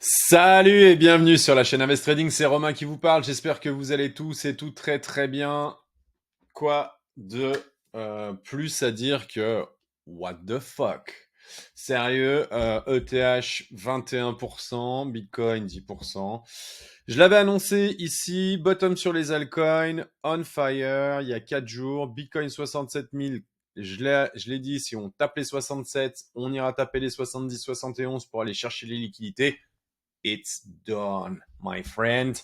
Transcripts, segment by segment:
Salut et bienvenue sur la chaîne Invest Trading, c'est Romain qui vous parle. J'espère que vous allez tous et tout très très bien. Quoi de plus à dire que what the fuck? Sérieux, ETH 21%, Bitcoin 10%. Je l'avais annoncé ici, bottom sur les altcoins, on fire, il y a 4 jours, Bitcoin 67 000. Je l'ai dit, si on tape les 67, on ira taper les 70, 71 pour aller chercher les liquidités. It's done, my friend.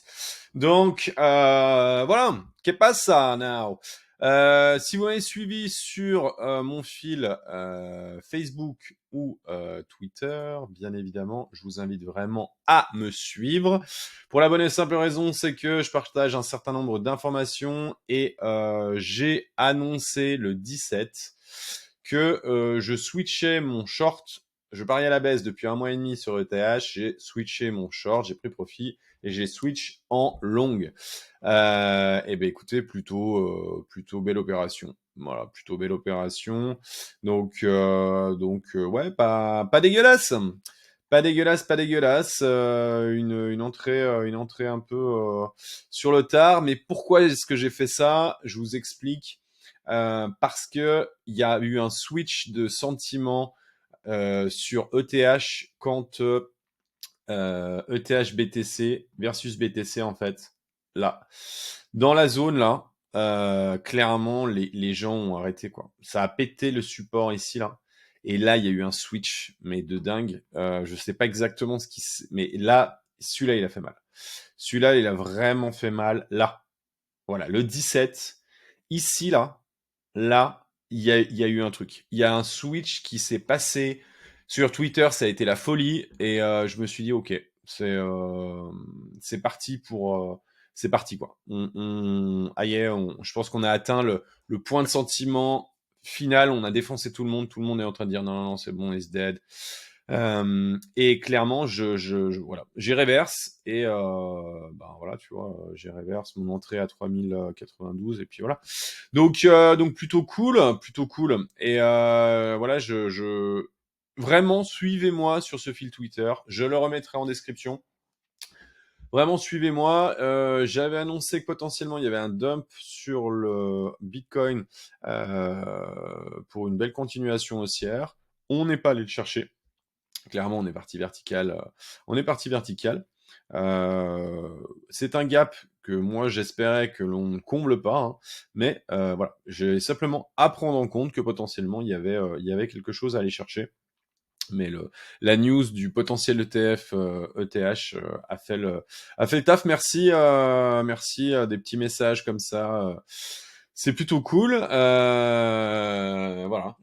Donc, voilà. Que pasa now? Si vous m'avez suivi sur mon fil Facebook ou Twitter, bien évidemment, je vous invite vraiment à me suivre. Pour la bonne et simple raison, c'est que je partage un certain nombre d'informations et j'ai annoncé le 17 que je switchais mon short. Je pariais à la baisse depuis 1 mois et demi sur ETH. J'ai switché mon short, j'ai pris profit et j'ai switch en long. Et ben écoutez, plutôt belle opération. Voilà, plutôt belle opération. Donc ouais, pas dégueulasse. Pas dégueulasse, pas dégueulasse. Une entrée un peu sur le tard. Mais pourquoi est-ce que j'ai fait ça? Je vous explique. Parce que il y a eu un switch de sentiment sur ETH quand ETH BTC versus BTC en fait. Là, dans la zone là, clairement les gens ont arrêté quoi. Ça a pété le support ici là. Et là, il y a eu un switch, mais de dingue. Je sais pas exactement ce qui, mais là, celui-là, il a fait mal. Celui-là, il a vraiment fait mal. Là, voilà, le 17, ici là, il y a eu un truc. Il y a un switch qui s'est passé sur Twitter, ça a été la folie et je me suis dit ok, c'est parti c'est parti quoi. Je pense qu'on a atteint le point de sentiment final, on a défoncé tout le monde est en train de dire non non non c'est bon, it's dead. Et clairement, voilà, j'ai reverse et ben voilà, tu vois, j'ai reverse mon entrée à 3092 et puis voilà. Donc plutôt cool. Et voilà, vraiment suivez-moi sur ce fil Twitter. Je le remettrai en description. Vraiment suivez-moi. J'avais annoncé que potentiellement il y avait un dump sur le Bitcoin pour une belle continuation haussière. On n'est pas allé le chercher. Clairement, on est parti vertical. On est parti vertical. C'est un gap que moi j'espérais que l'on ne comble pas, hein, mais voilà, j'ai simplement à prendre en compte que potentiellement il y avait quelque chose à aller chercher. Mais la news du potentiel ETF ETH a fait le taf. Merci, merci des petits messages comme ça. C'est plutôt cool. Voilà,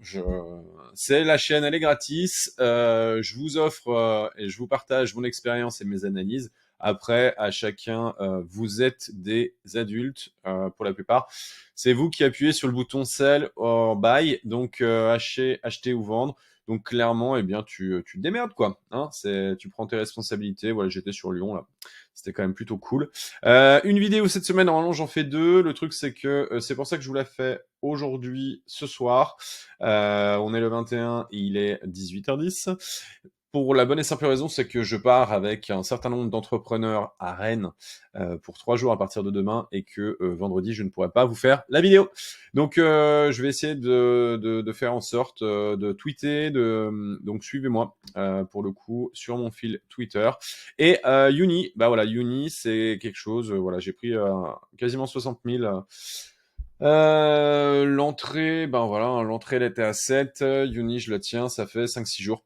c'est la chaîne, elle est gratis. Je vous offre et je vous partage mon expérience et mes analyses. Après, à chacun, vous êtes des adultes pour la plupart. C'est vous qui appuyez sur le bouton sell or buy, donc acheter ou vendre. Donc clairement, eh bien, tu te démerdes quoi. Hein, tu prends tes responsabilités. Voilà, j'étais sur Lyon là. C'était quand même plutôt cool. Une vidéo cette semaine, normalement j'en fais deux. Le truc c'est que c'est pour ça que je vous la fais aujourd'hui, ce soir. On est le 21, il est 18h10. Pour la bonne et simple raison, c'est que je pars avec un certain nombre d'entrepreneurs à Rennes pour 3 jours à partir de demain et que vendredi, je ne pourrai pas vous faire la vidéo. Donc, je vais essayer de faire en sorte de tweeter. Donc, suivez-moi pour le coup sur mon fil Twitter. Et Uni, bah voilà, Uni, c'est quelque chose. Voilà, j'ai pris quasiment 60 000. L'entrée, ben voilà, hein, l'entrée elle était à 7. Uni, je le tiens, ça fait 5-6 jours.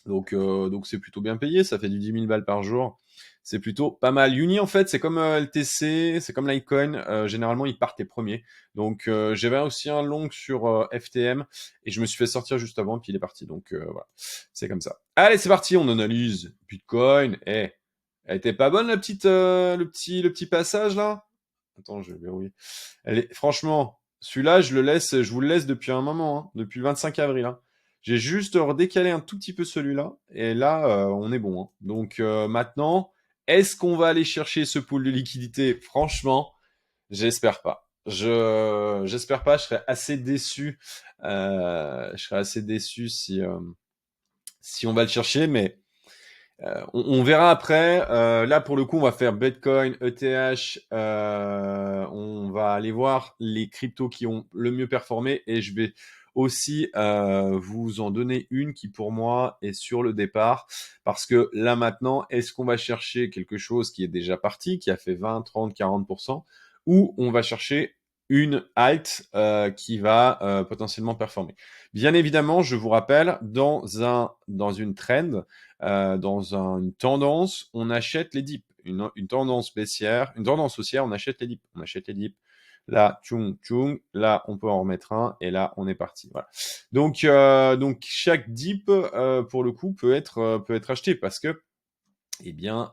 Donc c'est plutôt bien payé, ça fait du 10 000 balles par jour. C'est plutôt pas mal. Uni, en fait, c'est comme LTC, c'est comme Litecoin. Généralement, ils partent les premiers. Donc, j'avais aussi un long sur FTM et je me suis fait sortir juste avant, puis il est parti. Donc, voilà, c'est comme ça. Allez, c'est parti, on analyse Bitcoin. Elle était pas bonne la petite, le petit passage là. Attends, je vais verrouiller. Franchement, celui-là, je vous le laisse depuis un moment, hein, depuis le 25 avril. Hein. J'ai juste redécalé un tout petit peu celui-là, et là, on est bon. Hein. Donc maintenant, est-ce qu'on va aller chercher ce pool de liquidité? Franchement, j'espère pas. J'espère pas. Je serais assez déçu. Je serais assez déçu si on va le chercher, mais On verra après. Là, pour le coup, on va faire Bitcoin, ETH. On va aller voir les cryptos qui ont le mieux performé et je vais aussi vous en donner une qui, pour moi, est sur le départ. Parce que là, maintenant, est-ce qu'on va chercher quelque chose qui est déjà parti, qui a fait 20, 30, 40%, ou on va chercher une alt qui va potentiellement performer. Bien évidemment, je vous rappelle, dans une trend, une tendance, on achète les dips. Une tendance baissière, une tendance haussière, on achète les dips. On achète les dips. Là, tchoung, tchoung. Là, on peut en remettre un. Et là, on est parti. Voilà. Donc chaque dip, pour le coup, peut être acheté parce que, eh bien,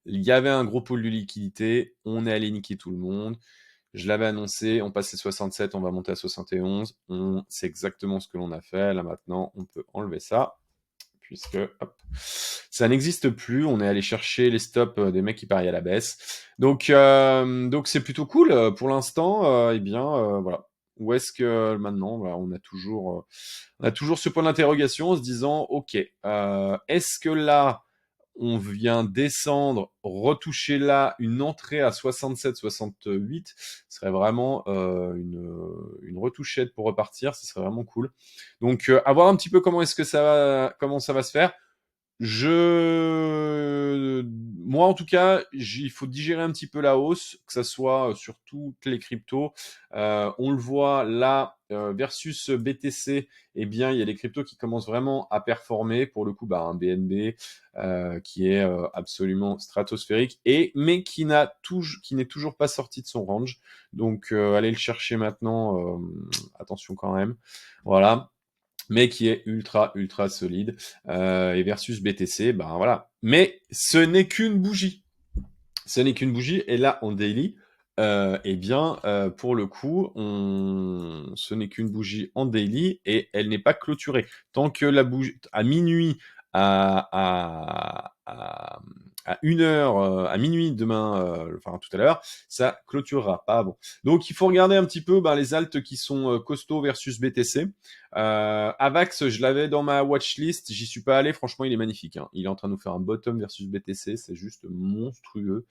il y avait un gros pôle de liquidité. On est allé niquer tout le monde. Je l'avais annoncé, on passait 67, on va monter à 71. C'est exactement ce que l'on a fait. Là maintenant, on peut enlever ça puisque hop, ça n'existe plus. On est allé chercher les stops des mecs qui parient à la baisse. Donc c'est plutôt cool. Pour l'instant, eh bien, voilà. Où est-ce que maintenant, voilà, on a toujours ce point d'interrogation en se disant, ok, est-ce que là, on vient descendre, retoucher là une entrée à 67-68, ce serait vraiment une retouchette pour repartir, ce serait vraiment cool. Donc, à voir un petit peu comment ça va se faire. Moi en tout cas, il faut digérer un petit peu la hausse, que ça soit sur toutes les cryptos. On le voit là versus BTC, eh bien il y a des cryptos qui commencent vraiment à performer. Pour le coup, bah, un BNB qui est absolument stratosphérique mais qui n'est toujours pas sorti de son range. Donc allez le chercher maintenant. Attention quand même. Voilà, mais qui est ultra solide. Et versus BTC, ben voilà. Mais ce n'est qu'une bougie. Ce n'est qu'une bougie. Et là, en daily, eh bien, pour le coup, ce n'est qu'une bougie en daily et elle n'est pas clôturée. Tant que la bougie, à minuit, à, à, à, à 1 heure, à minuit demain, enfin tout à l'heure, ça clôturera pas. Bon. Donc il faut regarder un petit peu les alts qui sont costauds versus BTC. Avax, je l'avais dans ma watchlist, j'y suis pas allé, franchement il est magnifique. Hein. Il est en train de nous faire un bottom versus BTC, c'est juste monstrueux.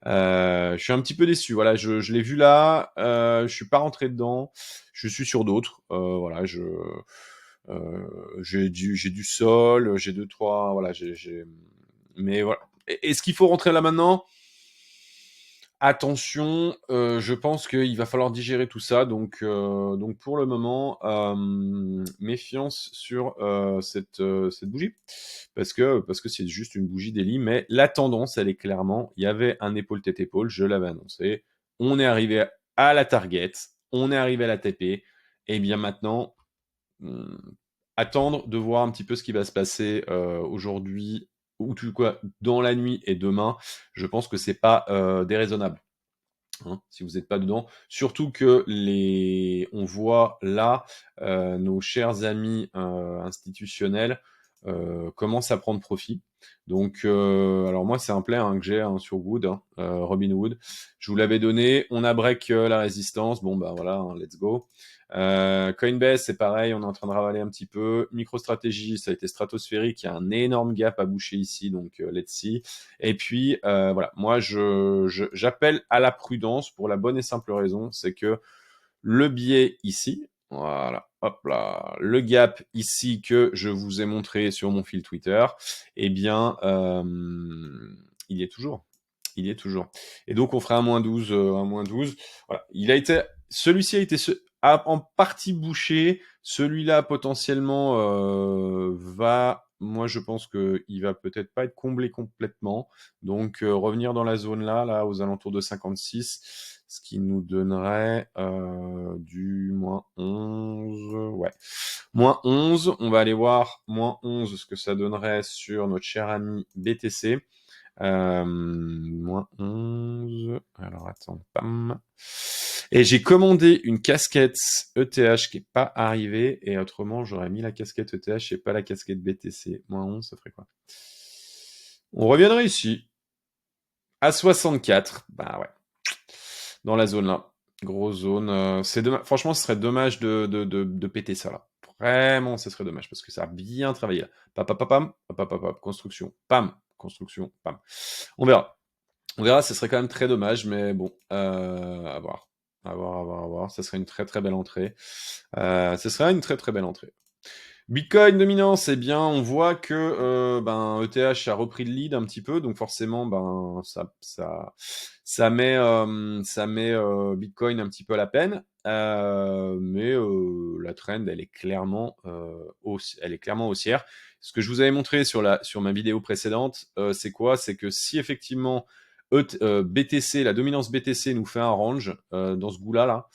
Je suis un petit peu déçu. Voilà, je l'ai vu là, je suis pas rentré dedans. Je suis sur d'autres. Voilà, j'ai du sol, j'ai deux trois. Voilà, mais voilà. Est-ce qu'il faut rentrer là maintenant? Attention, je pense qu'il va falloir digérer tout ça. Donc pour le moment, méfiance sur cette bougie. Parce que c'est juste une bougie daily. Mais la tendance, elle est clairement, il y avait un épaule-tête-épaule, je l'avais annoncé. On est arrivé à la target, on est arrivé à la TP. Et bien maintenant, attendre de voir un petit peu ce qui va se passer aujourd'hui ou tout quoi dans la nuit et demain. Je pense que c'est pas déraisonnable. Hein, si vous n'êtes pas dedans, surtout que on voit là nos chers amis institutionnels commencent à prendre profit. Donc, alors moi c'est un play que j'ai sur Wood, Robinhood. Je vous l'avais donné. On a break la résistance. Bon bah voilà, let's go. Coinbase, c'est pareil, on est en train de ravaler un petit peu. MicroStrategy, ça a été stratosphérique, il y a un énorme gap à boucher ici, donc let's see. Et puis voilà, moi j'appelle à la prudence pour la bonne et simple raison, c'est que le biais ici, voilà, hop là, le gap ici que je vous ai montré sur mon fil Twitter, eh bien, il y est toujours. Il y est toujours. Et donc, on fera un -12, un -12. Voilà. Celui-ci a en partie bouché. Celui-là, potentiellement, moi, je pense qu'il va peut-être pas être comblé complètement. Donc, revenir dans la zone là, aux alentours de 56, ce qui nous donnerait du -11. Ouais. -11. On va aller voir -11, ce que ça donnerait sur notre cher ami BTC. -11. Alors attends, pam. Et j'ai commandé une casquette ETH qui n'est pas arrivée. Et autrement, j'aurais mis la casquette ETH et pas la casquette BTC. -11, ça ferait quoi? On reviendrait ici. À 64. Bah ouais. Dans la zone là. Grosse zone. Franchement, ce serait dommage de péter ça là. Vraiment, ce serait dommage parce que ça a bien travaillé là. Papapapam, papapapap, construction, construction, pam. On verra. On verra, ce serait quand même très dommage, mais bon, à voir. À voir, à voir, à voir. Ça serait une très très belle entrée. Ce serait une très très belle entrée. Bitcoin dominance, eh bien, on voit que ben, ETH a repris le lead un petit peu, donc forcément, ben, ça met Bitcoin un petit peu à la peine, mais la trend, elle est clairement haussière. Ce que je vous avais montré sur ma vidéo précédente, c'est quoi? C'est que si effectivement BTC, la dominance BTC nous fait un range dans ce goût-là, là,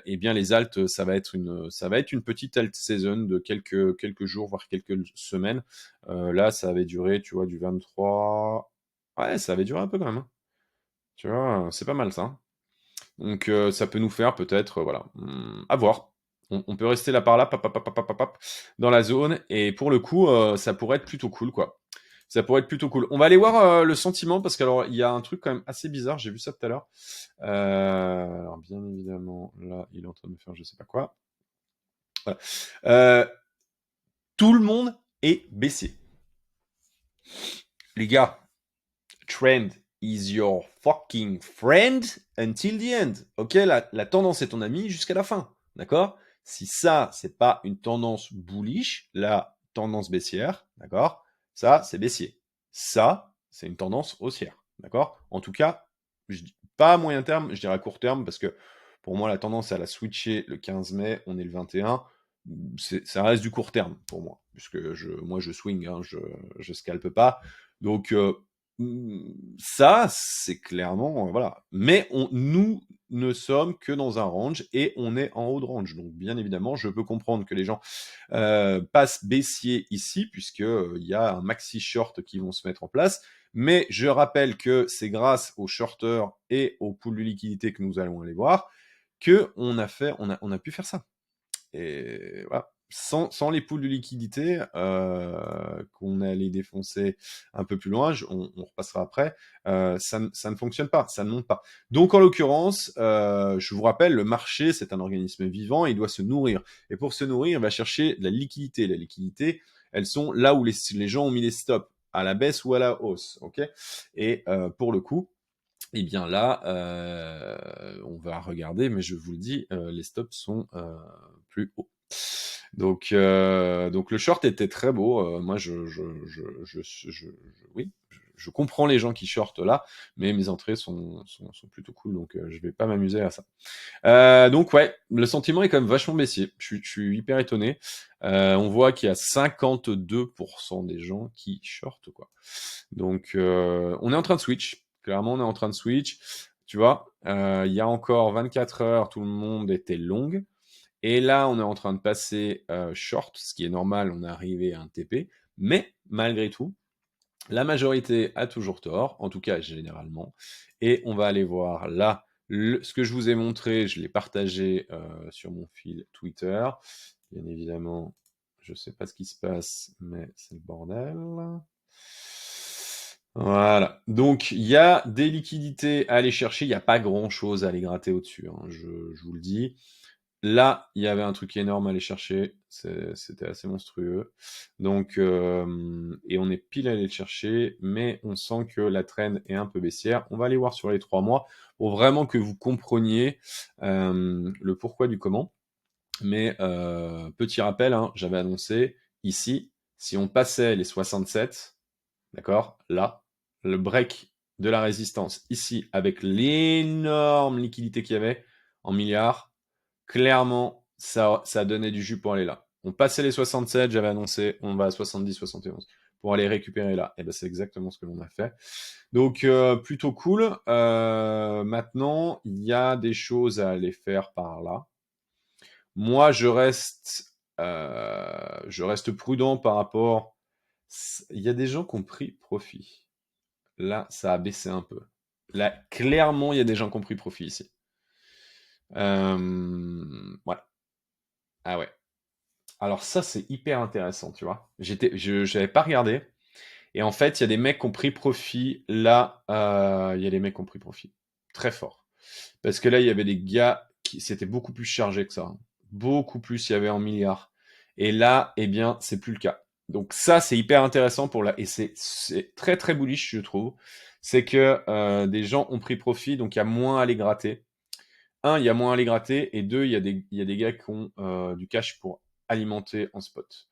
et bien les alts, ça va être une petite alt season de quelques jours, voire quelques semaines. Là, ça avait duré, tu vois, du 23. Ouais, ça avait duré un peu quand même, hein. Tu vois, c'est pas mal ça. Donc ça peut nous faire peut-être, voilà, à voir. On peut rester là par là, dans la zone, et pour le coup, ça pourrait être plutôt cool, quoi. Ça pourrait être plutôt cool. On va aller voir le sentiment, parce qu'alors, il y a un truc quand même assez bizarre, j'ai vu ça tout à l'heure. Alors, bien évidemment, là, il est en train de me faire je sais pas quoi. Voilà. Tout le monde est baissier. Les gars, trend is your fucking friend until the end. Ok, la tendance est ton ami jusqu'à la fin. D'accord? Si ça, c'est pas une tendance bullish, la tendance baissière, d'accord? Ça, c'est baissier. Ça, c'est une tendance haussière. D'accord? En tout cas, je dis pas à moyen terme, je dirais à court terme, parce que pour moi, la tendance, elle a switché le 15 mai, on est le 21. Ça reste du court terme pour moi, puisque moi, je swing, hein, je scalpe pas. Donc, ça, c'est clairement, voilà. Mais nous ne sommes que dans un range et on est en haut de range. Donc, bien évidemment, je peux comprendre que les gens passent baissier ici, puisque il y a un maxi short qui vont se mettre en place. Mais je rappelle que c'est grâce aux shorters et aux poules de liquidité que nous allons aller voir que on a pu faire ça. Et voilà. Sans les poules de liquidité qu'on allait défoncer un peu plus loin, on repassera après, ça ne fonctionne pas, ça ne monte pas. Donc en l'occurrence, je vous rappelle, le marché, c'est un organisme vivant, il doit se nourrir. Et pour se nourrir, il va chercher de la liquidité. La liquidité, elles sont là où les gens ont mis les stops, à la baisse ou à la hausse. Ok. Et pour le coup, et bien là, on va regarder, mais je vous le dis, les stops sont plus hauts. Donc le short était très beau. Moi, oui, je comprends les gens qui shortent là, mais mes entrées sont plutôt cool, donc je vais pas m'amuser à ça. Donc ouais, le sentiment est quand même vachement baissier. Je suis hyper étonné. On voit qu'il y a 52% des gens qui shortent, quoi. Donc on est en train de switch. Clairement, on est en train de switch. Tu vois, il y a encore 24 heures, tout le monde était long. Et là, on est en train de passer short, ce qui est normal, on est arrivé à un TP. Mais malgré tout, la majorité a toujours tort, en tout cas généralement. Et on va aller voir là ce que je vous ai montré, je l'ai partagé sur mon fil Twitter. Bien évidemment, je ne sais pas ce qui se passe, mais c'est le bordel. Voilà. Donc, il y a des liquidités à aller chercher. Il n'y a pas grand-chose à aller gratter au-dessus, hein, je vous le dis. Là, il y avait un truc énorme à aller chercher. C'était assez monstrueux. Donc, et on est pile à aller le chercher, mais on sent que la trend est un peu baissière. On va aller voir sur les 3 mois pour vraiment que vous compreniez le pourquoi du comment. Mais petit rappel, hein, j'avais annoncé ici, si on passait les 67, d'accord, là, le break de la résistance ici, avec l'énorme liquidité qu'il y avait en milliards, clairement, ça donnait du jus pour aller là. On passait les 67, j'avais annoncé, on va à 70, 71 pour aller récupérer là. Et ben c'est exactement ce que l'on a fait. Donc plutôt cool. Maintenant, il y a des choses à aller faire par là. Moi, je reste prudent par rapport. Il y a des gens qui ont pris profit. Là, ça a baissé un peu. Là, clairement, il y a des gens qui ont pris profit ici. Ouais. Ah ouais. Alors ça, c'est hyper intéressant, tu vois. J'avais pas regardé. Et en fait, il y a des mecs qui ont pris profit. Là, il y a des mecs qui ont pris profit. Très fort. Parce que là, il y avait des gars qui, c'était beaucoup plus chargé que ça, hein. Beaucoup plus, il y avait en milliards. Et là, eh bien, c'est plus le cas. Donc ça, c'est hyper intéressant et c'est très très bullish, je trouve. C'est que des gens ont pris profit, donc il y a moins à les gratter. Un, il y a moins à les gratter, et deux, il y a des gars qui ont du cash pour alimenter en spot.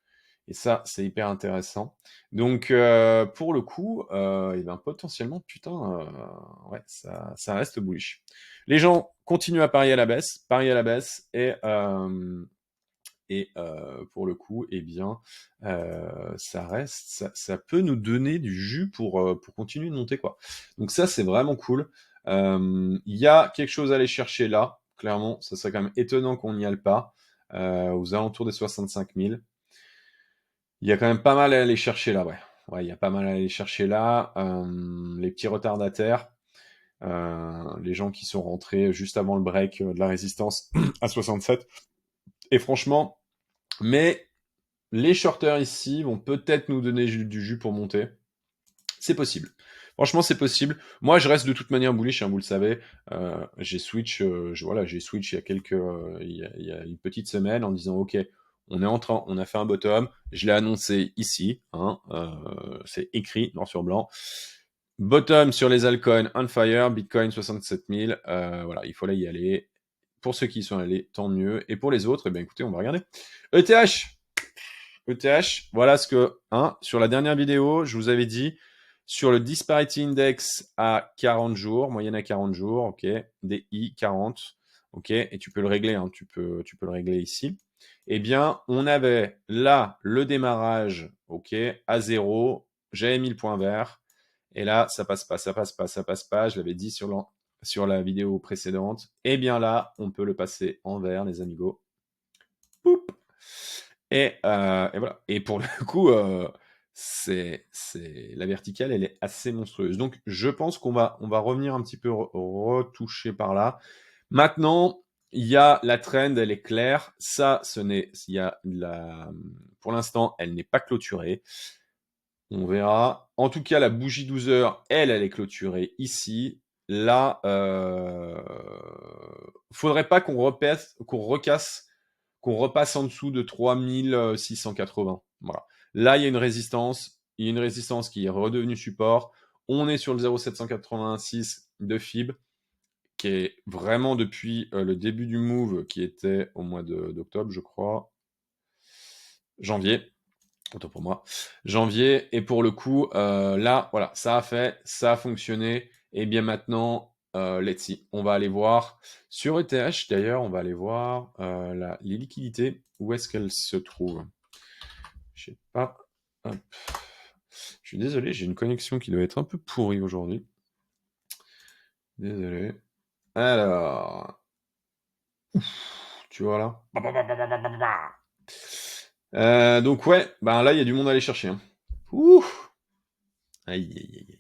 Et ça, c'est hyper intéressant. Donc, pour le coup, et ben, potentiellement, putain, ouais, ça reste bullish. Les gens continuent à parier à la baisse, et pour le coup, eh bien, ça peut nous donner du jus pour continuer de monter, quoi. Donc ça, c'est vraiment cool. Il y a quelque chose à aller chercher là, clairement. Ça serait quand même étonnant qu'on n'y aille pas, aux alentours des 65 000. Il y a quand même pas mal à aller chercher là, ouais. Ouais, il y a pas mal à aller chercher là. Les petits retardataires, les gens qui sont rentrés juste avant le break de la résistance à 67. Et franchement, mais les shorters ici vont peut-être nous donner du jus pour monter. C'est possible. Franchement, c'est possible. Moi, je reste de toute manière bullish, hein, vous le savez. J'ai switch, j'ai switch il y a une petite semaine en disant, ok, on a fait un bottom. Je l'ai annoncé ici, hein, c'est écrit noir sur blanc. Bottom sur les altcoins on fire, Bitcoin 67 000. Voilà, il fallait y aller. Pour ceux qui y sont allés, tant mieux. Et pour les autres, eh bien, écoutez, on va regarder. ETH, voilà ce que, hein, sur la dernière vidéo, je vous avais dit, sur le Disparity Index à 40 jours, moyenne à 40 jours, ok, DI 40, ok, et tu peux le régler, hein, tu peux le régler ici. Eh bien, on avait là le démarrage, ok, à 0, j'avais mis le point vert, et là, ça passe pas, je l'avais dit sur la vidéo précédente. Eh bien là, on peut le passer en vert, les amigos. Poup. Et voilà. Et pour le coup, la verticale, elle est assez monstrueuse. Donc, je pense on va revenir un petit peu retoucher par là. Maintenant, il y a la trend, elle est claire. Ça, pour l'instant, elle n'est pas clôturée. On verra. En tout cas, la bougie 12 heures, elle est clôturée ici. Là, faudrait pas qu'on repasse en dessous de 3680. Voilà. Là, il y a une résistance. Il y a une résistance qui est redevenue support. On est sur le 0,786 de FIB, qui est vraiment depuis le début du move, qui était au mois d'octobre, je crois. Janvier. Autant pour moi. Janvier. Et pour le coup, là, voilà, ça a fonctionné. Et bien maintenant, let's see. On va aller voir sur ETH, d'ailleurs, on va aller voir les liquidités. Où est-ce qu'elles se trouvent? Je sais pas. Hop. Je suis désolé, j'ai une connexion qui doit être un peu pourrie aujourd'hui. Désolé. Alors. Tu vois là. Donc ouais, ben là il y a du monde à aller chercher. Hein. Ouh. Aïe aïe aïe aïe.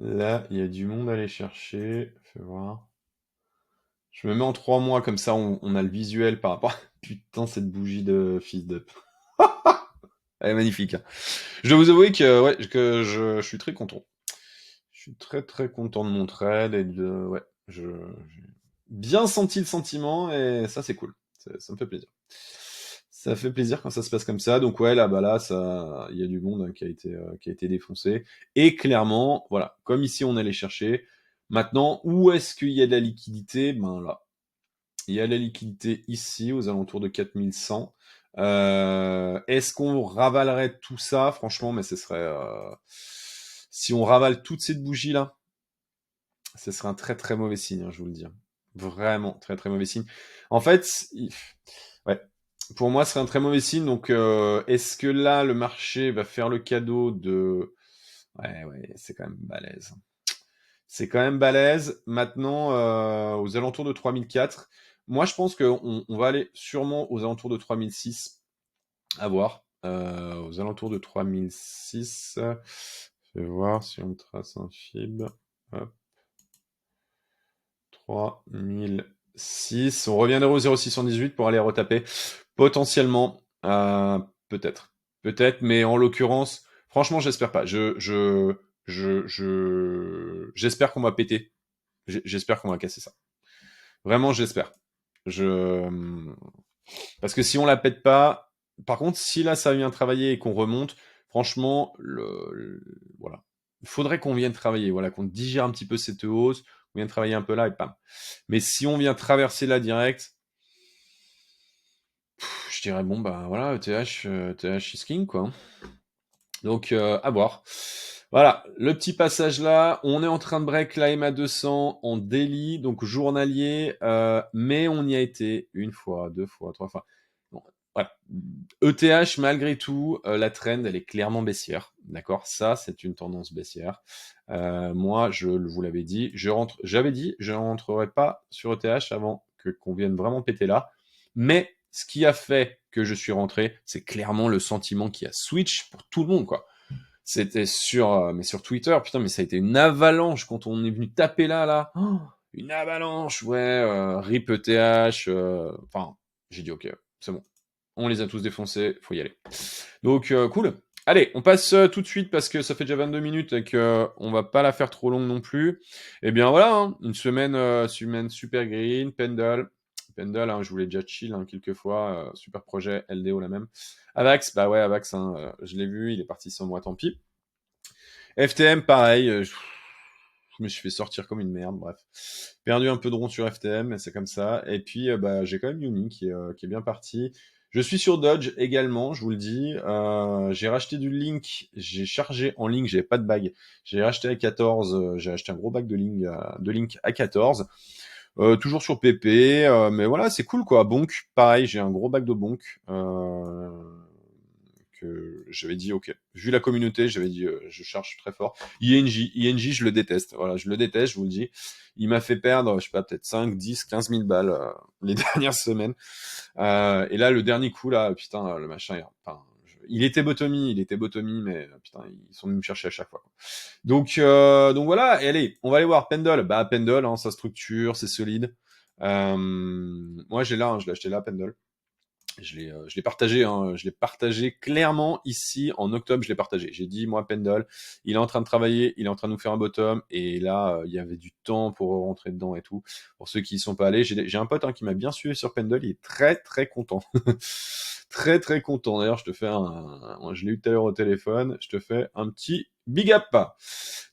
Là, il y a du monde à aller chercher. Fais voir. Je me mets en 3 mois, comme ça on a le visuel par rapport. Putain, cette bougie de fils d'up. Elle est magnifique. Hein. Je dois vous avouer que, ouais, que je suis très content. Je suis très très content de mon trade et de. Ouais, j'ai bien senti le sentiment et ça c'est cool. Ça me fait plaisir. Ça fait plaisir quand ça se passe comme ça. Donc ouais, là, bah là, il y a du monde hein, qui a été défoncé. Et clairement, voilà, comme ici on allait chercher. Maintenant, où est-ce qu'il y a de la liquidité? Ben là, il y a de la liquidité ici, aux alentours de 4100. Est-ce qu'on ravalerait tout ça? Franchement, mais ce serait... si on ravale toute cette bougie-là, ce serait un très très mauvais signe, hein, je vous le dis. Vraiment, très très mauvais signe. En fait, ouais, pour moi, ce serait un très mauvais signe. Donc, est-ce que là, le marché va faire le cadeau de... Ouais, c'est quand même balèze. C'est quand même balèze. Maintenant, aux alentours de 3004. Moi, je pense qu'on va aller sûrement aux alentours de 3006. À voir. Aux alentours de 3006. Je vais voir si on trace un fib. Hop. 3006. On reviendra au 0,618 pour aller retaper. Potentiellement, peut-être. Peut-être, mais en l'occurrence, franchement, j'espère pas. J'espère qu'on va péter. J'espère qu'on va casser ça. Vraiment, j'espère. Je... Parce que si on la pète pas, par contre, si là ça vient travailler et qu'on remonte, franchement, voilà. Il faudrait qu'on vienne travailler, voilà, qu'on digère un petit peu cette hausse, qu'on vienne travailler un peu là et pam. Mais si on vient traverser là direct, je dirais bon bah voilà, ETH is king quoi. Donc à voir. Voilà, le petit passage là, on est en train de break la MA 200 en daily, donc journalier, mais on y a été une fois, deux fois, trois fois. Bon, voilà. ETH, malgré tout, la trend, elle est clairement baissière, d'accord? Ça, c'est une tendance baissière. Moi, je vous l'avais dit, j'avais dit, je ne rentrerai pas sur ETH avant qu'on vienne vraiment péter là. Mais ce qui a fait que je suis rentré, c'est clairement le sentiment qui a switch pour tout le monde, quoi. C'était mais sur Twitter, putain, mais ça a été une avalanche quand on est venu taper là. Oh, une avalanche, ouais, RIP ETH, enfin, j'ai dit ok, c'est bon. On les a tous défoncés, faut y aller. Donc, cool. Allez, on passe tout de suite parce que ça fait déjà 22 minutes et qu'on va pas la faire trop longue non plus. Et bien voilà, hein, une semaine super green, Pendle. Pendle, hein, je voulais déjà chill hein, quelques fois. Super projet, LDO la même. Avax, bah ouais, Avax, hein, je l'ai vu, il est parti sans moi, tant pis. FTM, pareil. Je me suis fait sortir comme une merde, bref. Perdu un peu de rond sur FTM, mais c'est comme ça. Et puis, bah, j'ai quand même Uni qui est bien parti. Je suis sur Dodge également, je vous le dis. J'ai racheté du Link, j'ai chargé en Link, j'avais pas de bague. J'ai racheté à 14, j'ai acheté un gros bac de Link à 14. Toujours sur PP, mais voilà, c'est cool quoi. Bonk, pareil, j'ai un gros bac de Bonk. Que j'avais dit ok. Vu la communauté, j'avais dit je charge très fort. INJ, je le déteste. Voilà, je le déteste, je vous le dis. Il m'a fait perdre, je sais pas, peut-être 5, 10, 15 000 balles les dernières semaines. Et là, le dernier coup, là, putain, le machin, il était bottomie, mais putain, ils sont venus me chercher à chaque fois. Donc voilà, et allez, on va aller voir Pendle. Bah, Pendle, hein, sa structure, c'est solide. Moi, j'ai là, hein, je l'ai acheté là, Pendle. Je l'ai partagé, hein, je l'ai partagé clairement ici en octobre. Je l'ai partagé. J'ai dit moi Pendle, il est en train de travailler, il est en train de nous faire un bottom et là il y avait du temps pour rentrer dedans et tout. Pour ceux qui y sont pas allés, j'ai un pote hein, qui m'a bien suivi sur Pendle, il est très très content, très très content. D'ailleurs je te fais je l'ai eu tout à l'heure au téléphone, je te fais un petit big up.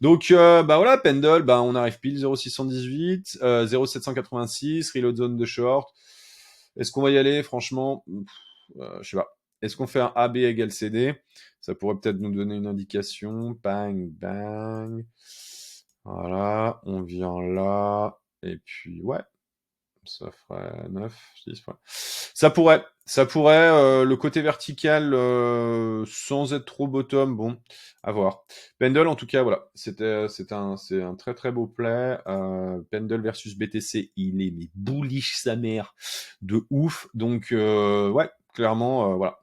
Donc bah voilà Pendle, bah on arrive pile 0,618, 0,786, reload zone de short. Est-ce qu'on va y aller? Franchement, je sais pas. Est-ce qu'on fait un AB égale CD? Ça pourrait peut-être nous donner une indication. Bang, bang. Voilà, on vient là. Et puis, ouais, ça ferait 9, 10, ouais. Ça pourrait, le côté vertical, sans être trop bottom, bon, à voir. Pendle, en tout cas, voilà, c'est un très très beau play. Pendle versus BTC, il est mais bullish sa mère de ouf. Donc, ouais, clairement, voilà,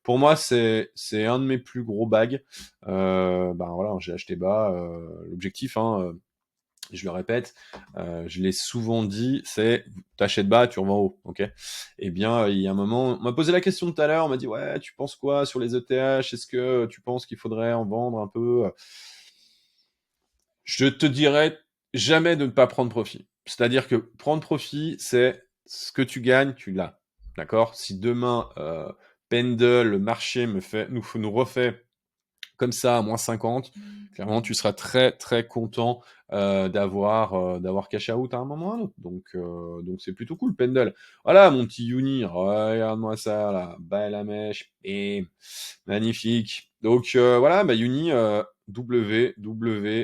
pour moi, c'est un de mes plus gros bags. Ben voilà, j'ai acheté bas. L'objectif, hein, je le répète, je l'ai souvent dit, c'est t'achètes bas, tu revends haut, ok? Eh bien, il y a un moment, on m'a posé la question tout à l'heure, on m'a dit ouais, tu penses quoi sur les ETH? Est-ce que tu penses qu'il faudrait en vendre un peu? Je te dirais jamais de ne pas prendre profit. C'est-à-dire que prendre profit, c'est ce que tu gagnes, tu l'as, d'accord? Si demain Pendle, le marché nous refait comme ça à moins 50, clairement tu seras très très content d'avoir cash out à un moment ou à un autre. Donc c'est plutôt cool Pendle. Voilà mon petit Uni, regarde-moi ça là, belle la mèche et magnifique. Donc voilà, bah Uni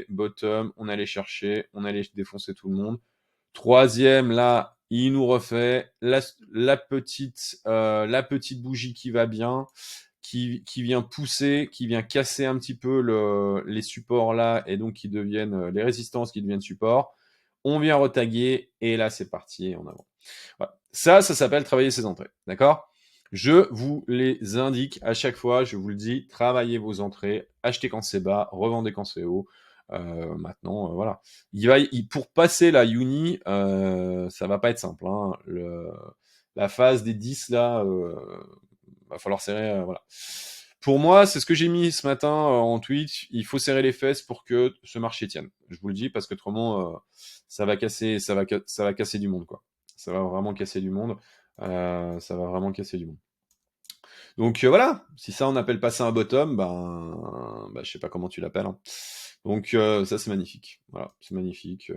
bottom, on allait chercher, on allait défoncer tout le monde. Troisième, là, il nous refait la petite bougie qui va bien, qui vient pousser, qui vient casser un petit peu les supports là, et donc qui deviennent les résistances qui deviennent supports. On vient retaguer, et là c'est parti, en avant. Voilà. Ça s'appelle travailler ses entrées, d'accord? Je vous les indique à chaque fois, je vous le dis, travaillez vos entrées, achetez quand c'est bas, revendez quand c'est haut. Maintenant, voilà. Pour passer la Uni, ça va pas être simple. Hein. La phase des 10 là, va falloir serrer. Voilà. Pour moi, c'est ce que j'ai mis ce matin en tweet. Il faut serrer les fesses pour que ce marché tienne. Je vous le dis parce qu'autrement, ça va casser du monde quoi. Ça va vraiment casser du monde. Ça va vraiment casser du monde. Donc voilà, si ça on appelle pas ça un bottom, ben je sais pas comment tu l'appelles, hein. Donc ça c'est magnifique. Voilà, c'est magnifique.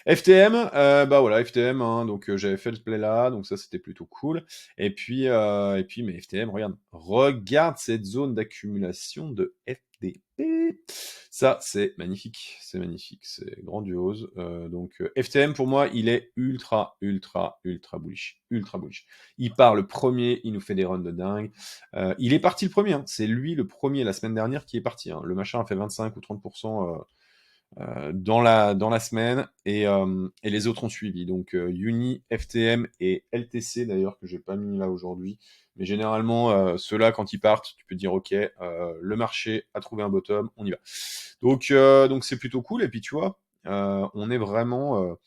FTM, bah voilà, FTM, hein, donc j'avais fait le play là, donc ça c'était plutôt cool. Et puis mais FTM, regarde cette zone d'accumulation de FDP. Ça c'est magnifique, c'est grandiose. Donc FTM pour moi, il est ultra bullish, ultra bullish. Il part le premier, il nous fait des runs de dingue. Il est parti le premier, hein. C'est lui le premier la semaine dernière qui est parti, hein. Le machin a fait 25 ou 30% dans la semaine et les autres ont suivi. Donc Uni, FTM et LTC d'ailleurs que j'ai pas mis là aujourd'hui. Mais généralement, ceux-là, quand ils partent, tu peux dire ok, le marché a trouvé un bottom, on y va. Donc c'est plutôt cool. Et puis tu vois, on est vraiment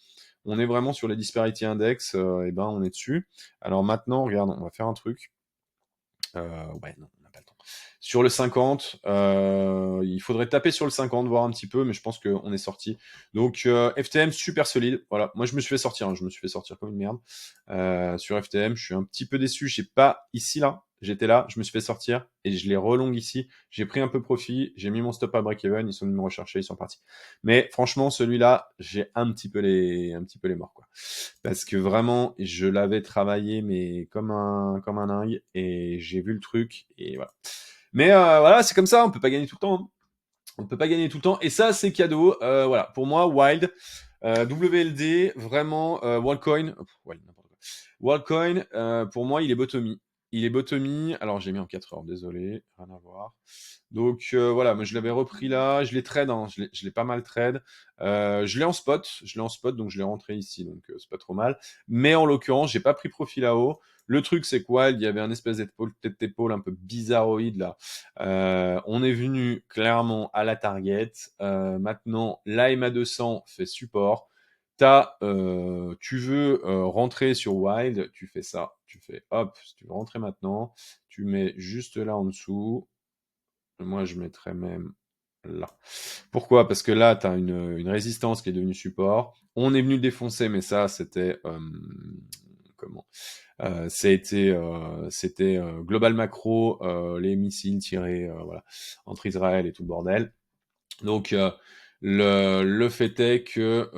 sur les disparity index, et ben on est dessus. Alors maintenant, regarde, on va faire un truc. Ouais, non, on n'a pas le temps. Sur le 50, il faudrait taper sur le 50, voir un petit peu, mais je pense qu'on est sorti. Donc FTM super solide. Voilà, moi je me suis fait sortir, hein, je me suis fait sortir comme une merde sur FTM. Je suis un petit peu déçu. J'ai pas ici là. J'étais là, je me suis fait sortir et je les relongue ici. J'ai pris un peu profit, j'ai mis mon stop à break-even, ils sont venus me rechercher, ils sont partis. Mais franchement, celui-là, j'ai un petit peu les morts quoi. Parce que vraiment, je l'avais travaillé, mais comme un dingue, et j'ai vu le truc, et voilà. Mais voilà, c'est comme ça, on peut pas gagner tout le temps, hein. On peut pas gagner tout le temps, et ça, c'est cadeau. Voilà, pour moi, Wild, WLD, vraiment, Wildcoin, Wild, n'importe quoi. Wildcoin, pour moi, il est bottomie. Il est bottomie, alors j'ai mis en 4 heures, désolé, rien à voir. Donc voilà, moi je l'avais repris là, je l'ai trade, hein, je l'ai pas mal trade. Je l'ai en spot, donc je l'ai rentré ici, donc c'est pas trop mal. Mais en l'occurrence, j'ai pas pris profit là-haut. Le truc, c'est quoi? Il y avait un espèce tête d'épaule un peu bizarroïde là. On est venu clairement à la target. Maintenant, l'AMA 200 fait support. Tu veux rentrer sur Wild, tu fais ça. Tu fais hop, si tu veux rentrer maintenant, tu mets juste là en dessous. Moi, je mettrais même là. Pourquoi? Parce que là, tu as une résistance qui est devenue support. On est venu le défoncer, mais ça, c'était comment? C'était global macro, les missiles tirés voilà, entre Israël et tout le bordel. Donc le fait est que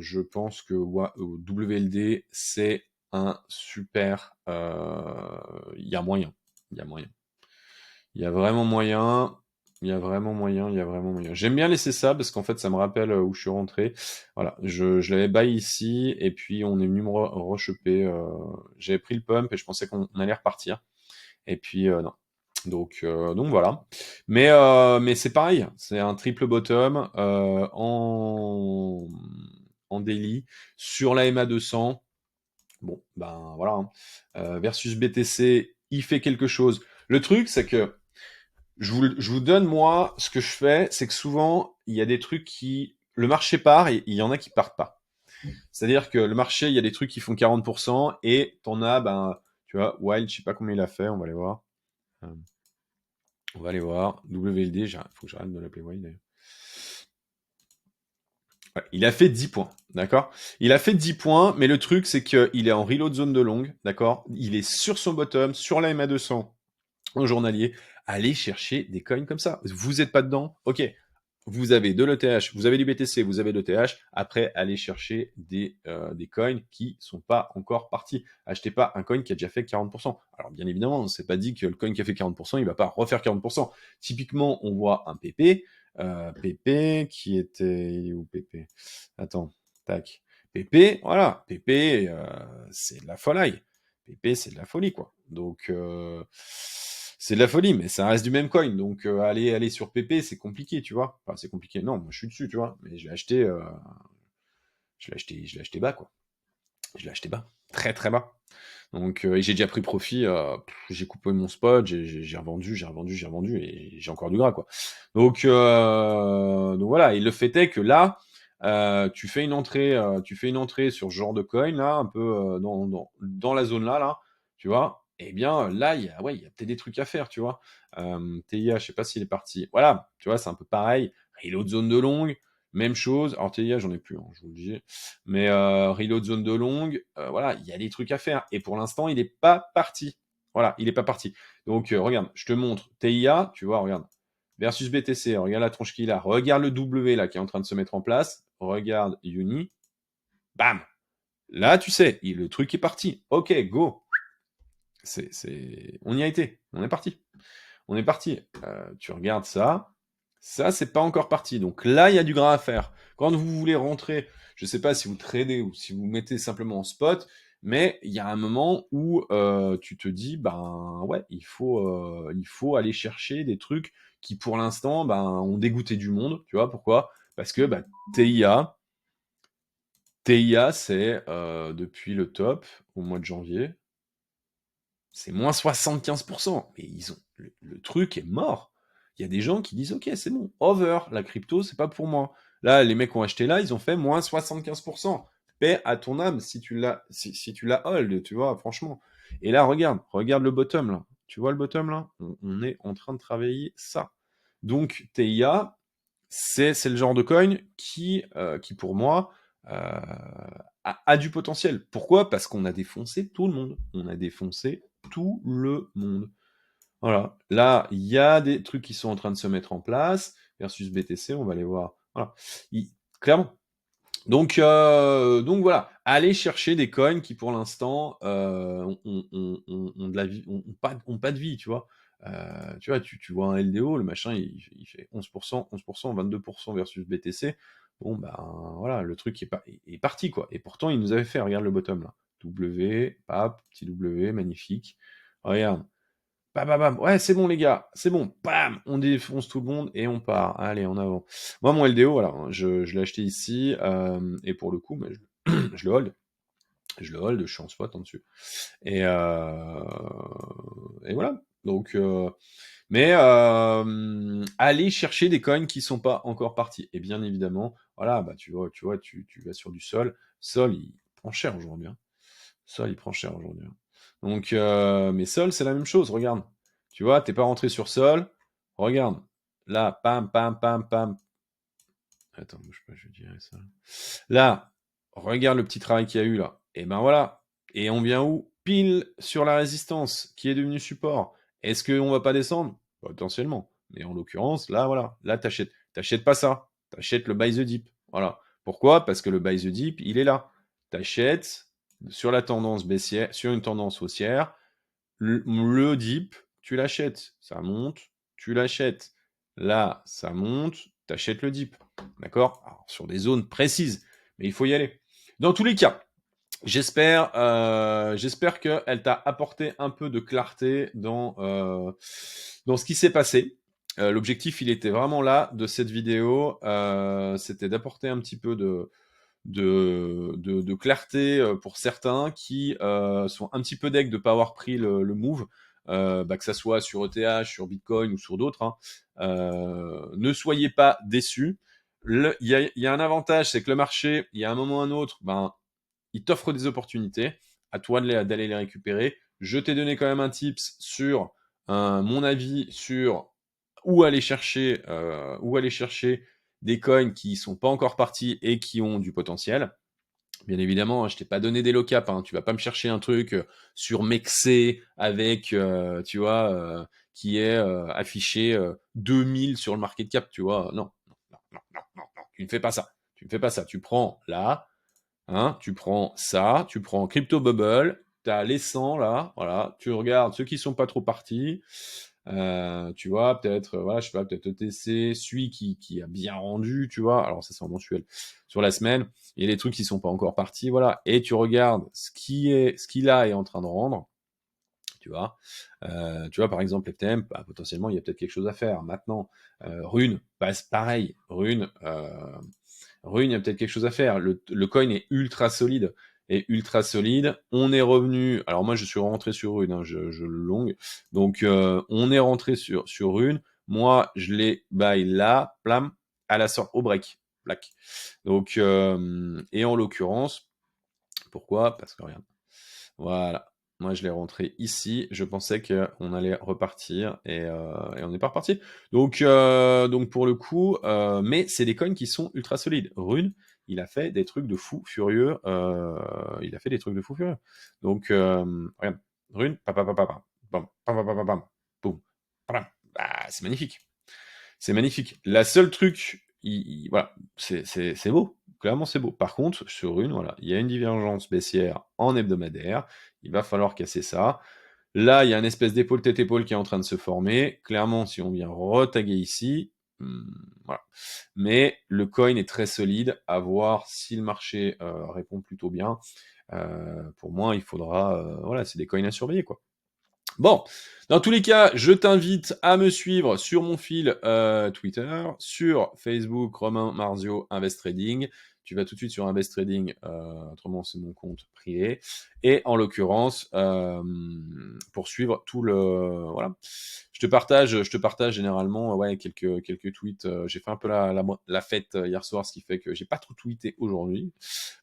je pense que WLD c'est un super. Il y a moyen. Il y a moyen. Il y a vraiment moyen. Il y a vraiment moyen. Il y a vraiment moyen. J'aime bien laisser ça parce qu'en fait ça me rappelle où je suis rentré. Voilà, je l'avais buy ici et puis on est venu me rechoper. J'avais pris le pump et je pensais qu'on allait repartir. Et puis non. Donc voilà. Mais c'est pareil, c'est un triple bottom en daily sur la MA 200. Bon, ben voilà, hein. Versus BTC, il fait quelque chose. Le truc, c'est que je vous donne, moi, ce que je fais, c'est que souvent, il y a des trucs qui. Le marché part et il y en a qui partent pas. C'est-à-dire que le marché, il y a des trucs qui font 40% et t'en as, ben, tu vois, Wild, je sais pas combien il a fait, on va aller voir. Euh, On va aller voir. WLD, il faut que j'arrête de l'appeler Wild d'ailleurs. Ouais, il a fait 10 points, d'accord? Il a fait 10 points, mais le truc, c'est qu'il est en reload zone de longue, d'accord? Il est sur son bottom, sur la MA 200, en journalier. Allez chercher des coins comme ça. Vous n'êtes pas dedans? Ok. Vous avez de l'ETH, vous avez du BTC, vous avez de l'ETH. Après, allez chercher des coins qui sont pas encore partis. Achetez pas un coin qui a déjà fait 40%. Alors, bien évidemment, c'est pas dit que le coin qui a fait 40%, il va pas refaire 40%. Typiquement, on voit un PP. PP qui était où PP? Attends, tac. PP, voilà. PP, c'est de la folie. PP, c'est de la folie, quoi. Donc, c'est de la folie, mais ça reste du même coin. Donc, aller sur PP, c'est compliqué, tu vois. Enfin, c'est compliqué. Non, moi, je suis dessus, tu vois. Mais je l'ai acheté bas, quoi. Je l'ai acheté bas. Très, très bas. Donc, et j'ai déjà pris profit. J'ai coupé mon spot, j'ai revendu, et j'ai encore du gras, quoi. Donc voilà. Et le fait est que là, tu fais une entrée sur ce genre de coin là, un peu dans la zone là, tu vois. Eh bien là, il y a peut-être des trucs à faire, tu vois. TIA, je sais pas s'il est parti. Voilà, tu vois, c'est un peu pareil. Reload zone de longue. Même chose. Alors TIA, j'en ai plus, hein, je vous le dis. Mais reload zone de longue, voilà, il y a des trucs à faire. Et pour l'instant, il n'est pas parti. Voilà, il n'est pas parti. Donc regarde, je te montre TIA, tu vois, regarde. Versus BTC, regarde la tronche qu'il a. Regarde le W là qui est en train de se mettre en place. Regarde Uni. Bam. Là, tu sais, le truc est parti. Ok, go. On y a été. On est parti. On est parti. Tu regardes ça. Ça, c'est pas encore parti. Donc là, il y a du gras à faire. Quand vous voulez rentrer, je sais pas si vous tradez ou si vous mettez simplement en spot, mais il y a un moment où tu te dis, ben ouais, il faut aller chercher des trucs qui pour l'instant ben, ont dégoûté du monde. Tu vois pourquoi? Parce que ben, TIA, c'est depuis le top au mois de janvier, c'est moins 75%. Mais le truc est mort. Il y a des gens qui disent ok, c'est bon, over, la crypto, c'est pas pour moi. Là, les mecs qui ont acheté là, ils ont fait moins 75%. Paix à ton âme si tu l'as hold, tu vois, franchement. Et là, regarde le bottom là. Tu vois le bottom là, on est en train de travailler ça. Donc TIA, c'est le genre de coin qui pour moi, a du potentiel. Pourquoi? Parce qu'on a défoncé tout le monde. On a défoncé tout le monde. Voilà. Là, il y a des trucs qui sont en train de se mettre en place. Versus BTC, on va les voir. Voilà. Clairement. Donc voilà, allez chercher des coins qui pour l'instant ont de la vie, ont pas de vie, tu vois. Tu vois un LDO, le machin, il fait 11%, 11%, 22% versus BTC. Bon, ben voilà, le truc est parti, quoi. Et pourtant, il nous avait fait, regarde le bottom là. W, pap, petit W, magnifique. Regarde. Bam, bam, bam. Ouais, c'est bon, les gars. C'est bon. Bam. On défonce tout le monde et on part. Allez, en avant. Moi, mon LDO, voilà. Je l'ai acheté ici. Et pour le coup, mais je le hold. Je le hold. Je suis en spot en dessus. Et voilà. Donc, allez chercher des coins qui sont pas encore partis. Et bien évidemment, voilà, bah, tu vas sur du sol. Sol, il prend cher aujourd'hui, hein. Sol, il prend cher aujourd'hui, hein. Donc, mais Sol, c'est la même chose. Regarde. Tu vois, t'es pas rentré sur Sol. Regarde. Là, pam, pam, pam, pam. Attends, bouge pas, je dirais ça. Là, regarde le petit travail qu'il y a eu là. Et ben voilà. Et on vient où? Pile sur la résistance qui est devenue support. Est-ce qu'on va pas descendre? Potentiellement. Mais en l'occurrence, là, voilà. Là, t'achètes. T'achètes pas ça. T'achètes le buy the dip. Voilà. Pourquoi? Parce que le buy the dip, il est là. T'achètes sur la tendance baissière, sur une tendance haussière. Le dip, tu l'achètes. Ça monte, tu l'achètes. Là, ça monte, t'achètes le dip. D'accord? Alors, sur des zones précises. Mais il faut y aller. Dans tous les cas, j'espère qu'elle t'a apporté un peu de clarté dans ce qui s'est passé. L'objectif, il était vraiment là de cette vidéo. C'était d'apporter un petit peu de clarté pour certains qui sont un petit peu deg de ne pas avoir pris le move, que ça soit sur ETH, sur Bitcoin ou sur d'autres, hein. Ne soyez pas déçus. Il y a un avantage, c'est que le marché, il y a un moment ou un autre, il t'offre des opportunités. À toi d'aller les récupérer. Je t'ai donné quand même un tips sur mon avis sur où aller chercher des coins qui sont pas encore partis et qui ont du potentiel. Bien évidemment, hein, je t'ai pas donné des low cap, hein. Tu vas pas me chercher un truc sur Mexé avec, tu vois, qui est affiché 2000 sur le market cap, tu vois. Non, non, non, non, non, non, non. Tu ne fais pas ça. Tu ne fais pas ça. Tu prends là, hein, tu prends ça, tu prends Crypto Bubble, tu as les 100 là, voilà, tu regardes ceux qui sont pas trop partis, tu vois, peut-être, voilà, je sais pas, peut-être ETC, celui qui a bien rendu, tu vois, alors ça c'est en mensuel, sur la semaine, il y a des trucs qui sont pas encore partis, voilà, et tu regardes ce qu'il a est en train de rendre, tu vois. Tu vois, par exemple, FTM, potentiellement, il y a peut-être quelque chose à faire. Maintenant, Rune, c'est pareil. Rune, il y a peut-être quelque chose à faire. Le coin est ultra solide. Et ultra solide. On est revenu. Alors moi, je suis rentré sur Rune, hein, je le long. Donc, on est rentré sur Rune. Moi, je l'ai buy là, plam, à la sorte, au break. Black. Donc, et en l'occurrence, pourquoi? Parce que regarde. Voilà. Moi, je l'ai rentré ici. Je pensais qu'on allait repartir et on n'est pas reparti. Donc pour le coup, mais c'est des coins qui sont ultra solides. Rune, il a fait des trucs de fou furieux. Il a fait des trucs de fou furieux. Donc, regarde. Rune, pam, pam, pam, pam, pam, boum, pam. Bah, c'est magnifique. C'est magnifique. La seule truc, voilà, c'est beau. Clairement, c'est beau. Par contre, sur une, voilà, il y a une divergence baissière en hebdomadaire. Il va falloir casser ça. Là, il y a une espèce d'épaule tête-épaule qui est en train de se former. Clairement, si on vient retaguer ici, voilà. Mais le coin est très solide. À voir si le marché répond plutôt bien. Pour moi, il faudra, voilà, c'est des coins à surveiller, quoi. Bon, dans tous les cas, je t'invite à me suivre sur mon fil Twitter, sur Facebook, Romain Marzio Invest Trading. Tu vas tout de suite sur Invest Trading, autrement c'est mon compte privé. Et en l'occurrence, pour suivre tout le, voilà, je te partage généralement, ouais, quelques tweets. J'ai fait un peu la fête hier soir, ce qui fait que j'ai pas trop tweeté aujourd'hui.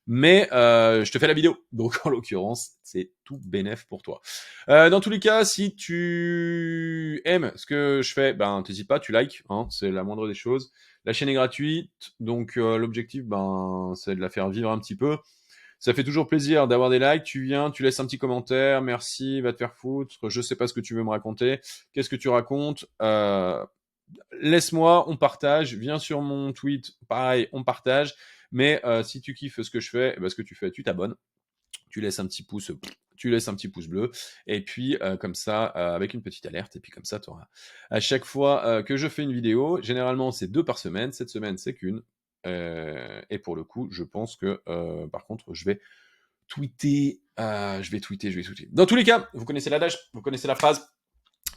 Mais je te fais la vidéo. Donc en l'occurrence, c'est tout bénef pour toi. Dans tous les cas, si tu aimes ce que je fais, ben t'hésites pas, tu likes, hein, c'est la moindre des choses. La chaîne est gratuite, donc l'objectif, ben, c'est de la faire vivre un petit peu. Ça fait toujours plaisir d'avoir des likes. Tu viens, tu laisses un petit commentaire. Merci, va te faire foutre. Je sais pas ce que tu veux me raconter. Qu'est-ce que tu racontes Laisse-moi, on partage. Viens sur mon tweet, pareil, on partage. Mais si tu kiffes ce que je fais, ce que tu fais, tu t'abonnes. Tu laisses un petit pouce, bleu, et puis comme ça, avec une petite alerte, et puis comme ça, tu auras à chaque fois que je fais une vidéo, généralement c'est 2 par semaine, cette semaine c'est qu'une, et pour le coup, je pense que par contre, je vais tweeter, Dans tous les cas, vous connaissez l'adage, vous connaissez la phrase,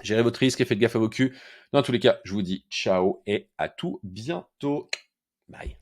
gérez votre risque et faites gaffe à vos culs. Dans tous les cas, je vous dis ciao et à tout bientôt. Bye.